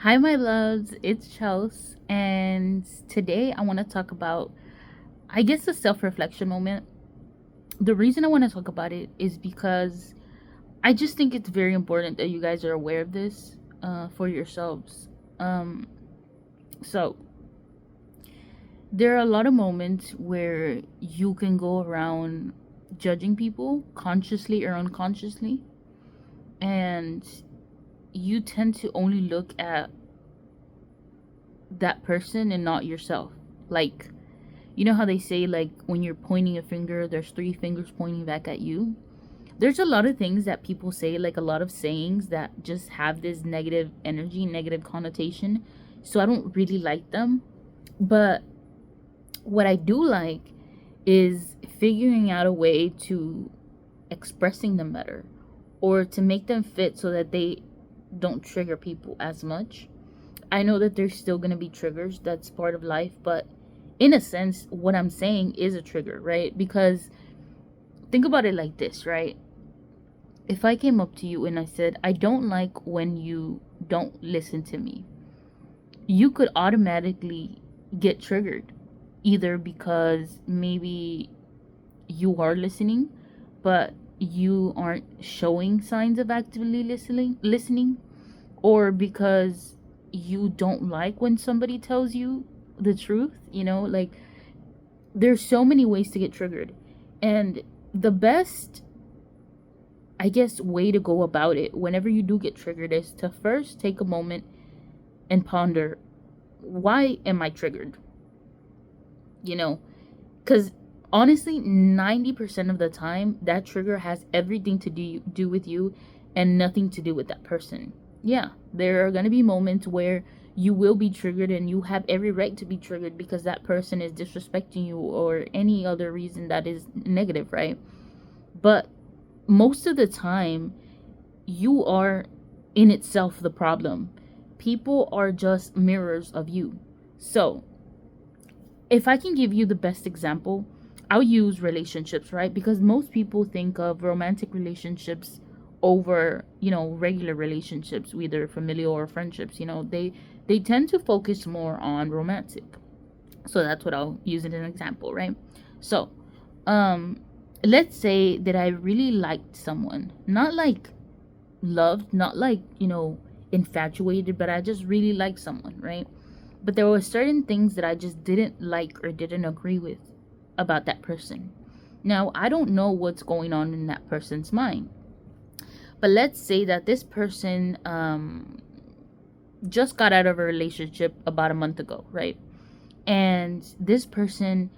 Hi, my loves. It's Chels, and today I want to talk about, I guess, a self reflection moment. The reason I want to talk about it is because I just think it's very important that you guys are aware of this for yourselves. Um, so, there are a lot of moments where you can go around judging people consciously or unconsciously, and you tend to only look at that person and not yourself. Like, you know how they say, like, when you're pointing a finger, there's three fingers pointing back at you? There's a lot of things that people say, like a lot of sayings that just have this negative energy, negative connotation. So I don't really like them. But what I do like is figuring out a way to expressing them better or to make them fit so that they don't trigger people as much. I know that there's still going to be triggers. That's part of life. But in a sense, what I'm saying is a trigger, right? Because think about it like this, right? If I came up to you and I said, I don't like when you don't listen to me, you could automatically get triggered. Either because maybe you are listening, but you aren't showing signs of actively listening, or because you don't like when somebody tells you the truth, like there's so many ways to get triggered. And the best, I guess, way to go about it whenever you do get triggered is to first take a moment and ponder, why am I triggered? You know, because honestly, 90% of the time, that trigger has everything to do with you and nothing to do with that person. Yeah, there are going to be moments where you will be triggered and you have every right to be triggered because that person is disrespecting you or any other reason that is negative, right? But most of the time, you are in itself the problem. People are just mirrors of you. So, if I can give you the best example, I'll use relationships, right? Because most people think of romantic relationships over, regular relationships, whether familial or friendships. They tend to focus more on romantic. So that's what I'll use as an example, right? So, um let's say that I really liked someone. Not like loved, not like, infatuated, but I just really liked someone, right? But there were certain things that I just didn't like or didn't agree with about that person. Now, I don't know what's going on in that person's mind. But let's say that this person just got out of a relationship about a month ago, right? And this person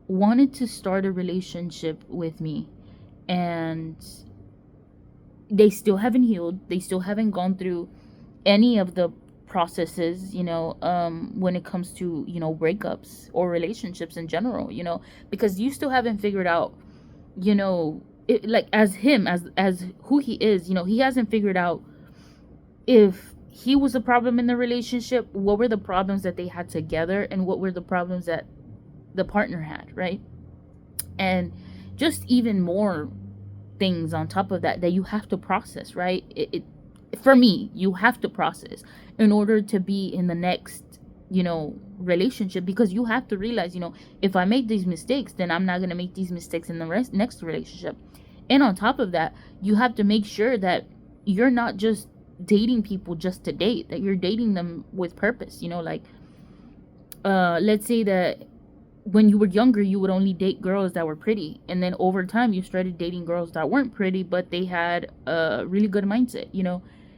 wanted to start a relationship with me. And they still haven't healed. They still haven't gone through any of the processes, when it comes to, breakups or relationships in general, because you still haven't figured out, like as him, as who he is, he hasn't figured out if he was a problem in the relationship, what were the problems that they had together, and what were the problems that the partner had, right? And just even more things on top of that you have to process, right? For me, you have to process in order to be in the next, relationship, because you have to realize, if I make these mistakes, then I'm not going to make these mistakes in the next relationship. And on top of that, you have to make sure that you're not just dating people just to date, that you're dating them with purpose, like let's say that when you were younger, you would only date girls that were pretty. And then over time, you started dating girls that weren't pretty, but they had a really good mindset,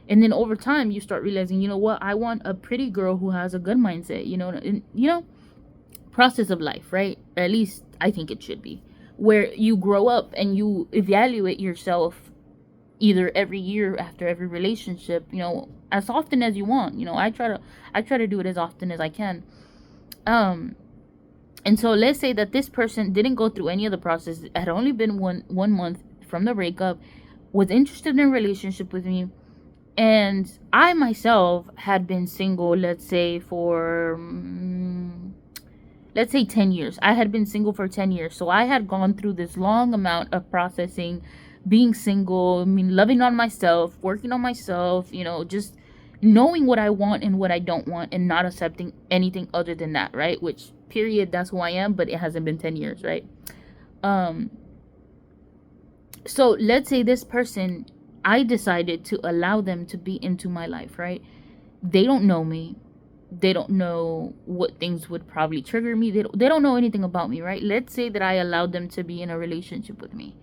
And then over time, you start realizing, you know what? I want a pretty girl who has a good mindset, And, process of life, right? Or at least I think it should be. Where you grow up and you evaluate yourself either every year after every relationship, as often as you want. I try to do it as often as I can. Um, and so let's say that this person didn't go through any of the process, had only been one month from the breakup, was interested in a relationship with me, and I myself had been single, let's say for let's say 10 years. I had been single for 10 years. So I had gone through this long amount of processing, being single, I mean, loving on myself, working on myself, just knowing what I want and what I don't want and not accepting anything other than that, right? Which, period, that's who I am, but it hasn't been 10 years, right? So let's say this person, I decided to allow them to be into my life, right? They don't know me. They don't know what things would probably trigger me. They don't know anything about me, right? Let's say that I allowed them to be in a relationship with me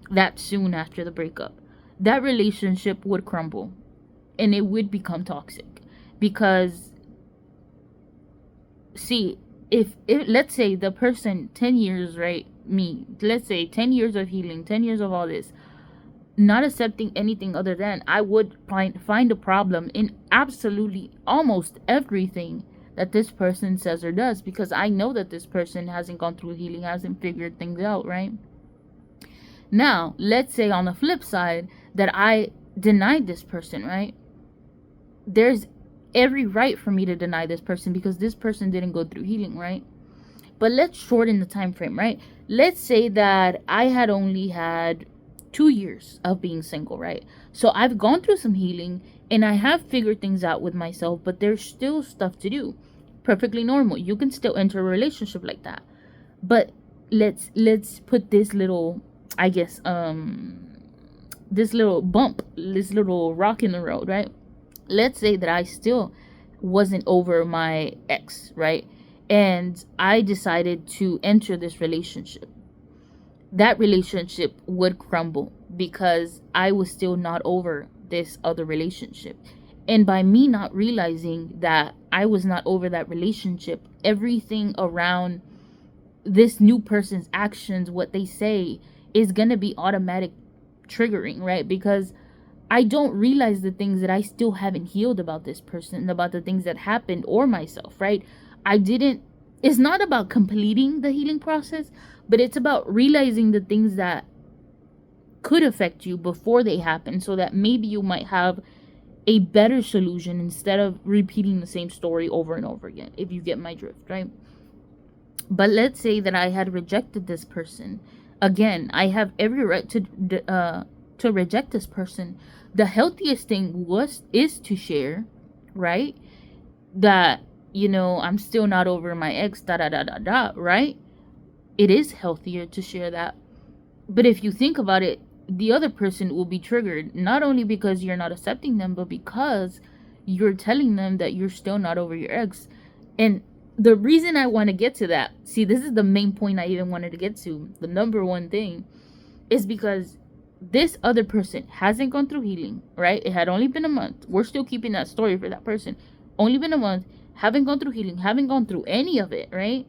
that soon after the breakup. That relationship would crumble and it would become toxic. Because, see, if let's say the person 10 years, right? Me, let's say 10 years of healing, 10 years of all this, not accepting anything other than, I would find a problem in absolutely almost everything that this person says or does, because I know that this person hasn't gone through healing, hasn't figured things out, right? Now, let's say on the flip side that I denied this person, right? There's every right for me to deny this person because this person didn't go through healing, right? But let's shorten the time frame, right? Let's say that I had only had 2 years of being single, right? So I've gone through some healing and I have figured things out with myself, but there's still stuff to do. Perfectly normal. You can still enter a relationship like that. But let's put this little, I guess, this little bump, this little rock in the road, right? Let's say that I still wasn't over my ex, right? And I decided to enter this relationship. That relationship would crumble because I was still not over this other relationship. And by me not realizing that I was not over that relationship, everything around this new person's actions, what they say, is going to be automatic triggering, right? Because I don't realize the things that I still haven't healed about this person, about the things that happened, or myself, right? It's not about completing the healing process, but it's about realizing the things that could affect you before they happen, so that maybe you might have a better solution instead of repeating the same story over and over again, if you get my drift, right? But let's say that I had rejected this person. Again, I have every right to reject this person. The healthiest thing is to share, right? That, I'm still not over my ex, da da da da da, right? It is healthier to share that. But if you think about it, the other person will be triggered, not only because you're not accepting them, but because you're telling them that you're still not over your ex. And the reason I want to get to that, see, this is the main point I even wanted to get to, the number one thing, is because this other person hasn't gone through healing, right? It had only been a month. We're still keeping that story for that person. Only been a month, haven't gone through healing, haven't gone through any of it, right?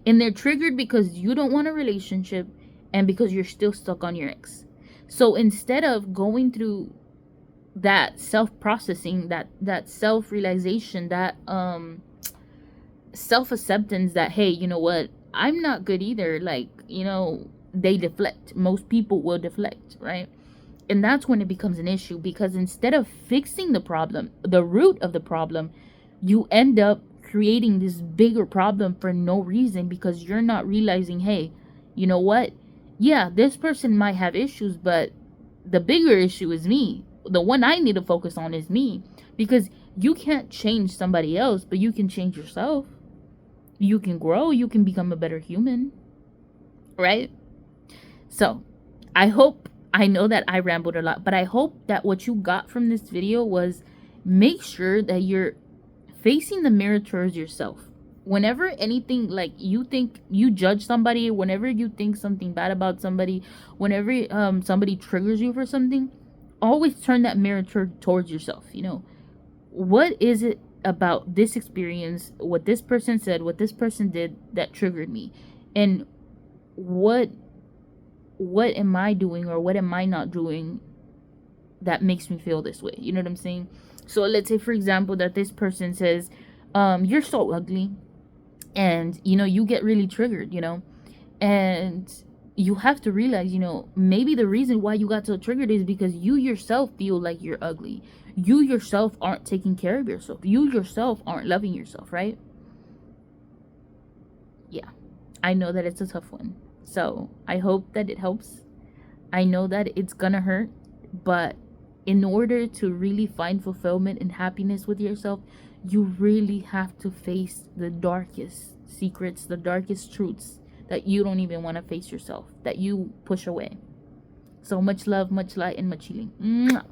And they're triggered because you don't want a relationship and because you're still stuck on your ex. So instead of going through that self-processing, that self-realization, that self-acceptance that, hey, you know what, I'm not good either, like, they deflect. Most people will deflect, right? And that's when it becomes an issue, because instead of fixing the problem, the root of the problem, you end up creating this bigger problem for no reason, because you're not realizing, hey, you know what? Yeah, this person might have issues, but the bigger issue is me. The one I need to focus on is me, because you can't change somebody else, but you can change yourself. You can grow, you can become a better human, right? So, I know that I rambled a lot, but I hope that what you got from this video was, make sure that you're facing the mirror towards yourself. Whenever anything, like, you think you judge somebody, whenever you think something bad about somebody, whenever somebody triggers you for something, always turn that mirror towards yourself. What is it about this experience, what this person said, what this person did, that triggered me? And what am I doing, or what am I not doing that makes me feel this way? You know what I'm saying? So let's say, for example, that this person says, you're so ugly, and you get really triggered, and you have to realize, maybe the reason why you got so triggered is because you yourself feel like you're ugly. You yourself aren't taking care of yourself. You yourself aren't loving yourself, right? Yeah, I know that it's a tough one. So I hope that it helps. I know that it's gonna hurt, but in order to really find fulfillment and happiness with yourself, you really have to face the darkest secrets, the darkest truths that you don't even want to face yourself, that you push away. So much love, much light, and much healing. Mwah.